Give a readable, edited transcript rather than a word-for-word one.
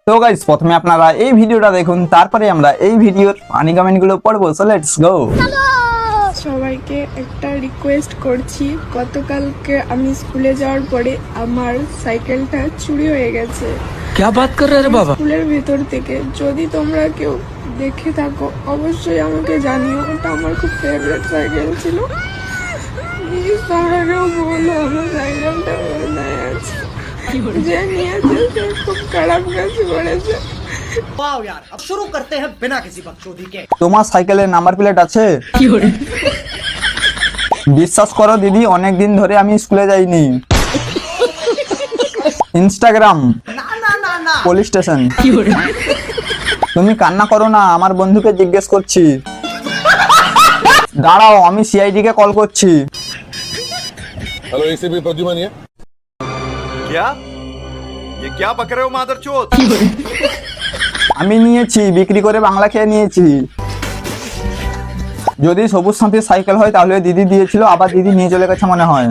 তো গাইস, প্রথমে আপনারা এই ভিডিওটা দেখুন, তারপরে আমরা এই ভিডিওর ফানি কমেন্টগুলো পড়বো। So let's go. সবাইকে একটা রিকোয়েস্ট করছি, গতকালকে আমি স্কুলে যাওয়ার পরে আমার সাইকেলটা চুরি হয়ে গেছে। क्या बात कर रहे हैं रे बाबा? স্কুলের ভেতর থেকে যদি তোমরা কেউ দেখে থাকো অবশ্যই আমাকে জানিও, ওটা আমার খুব ফেভারিট সাইকেল ছিল। প্লিজ তোমরা কেউ বলো আমার সাইকেলটা কোথায় আছে। যে নিয়েছে সে খুব খারাপ কাজ করেছে। वाओ यार, अब शुरू करते हैं बिना किसी बकचोदी के। তোমার সাইকেলের নাম্বার প্লেট আছে? বিশ্বাস করো দিদি, অনেক দিন ধরে আমি স্কুলে যাইনি। ইনস্টাগ্রাম, ना ना ना ना পুলিশ স্টেশন। তুমি কান্না করো না, আমার বন্ধুকে জিজ্ঞেস করছি। দাঁড়াও, আমি সিআইডি কে কল করছি। हेलो एसीपी प्रद्युमन ये क्या? ये क्या बक रहे हो मादरचोद? আমি নিয়েছি, বিক্রি করে বাংলা খেয়ে নিয়েছি। যদি সবুজ সাথীর সাইকেল হয় তাহলে দিদি দিয়েছিল, আবার দিদি নিয়ে চলে গেছে মনে হয়।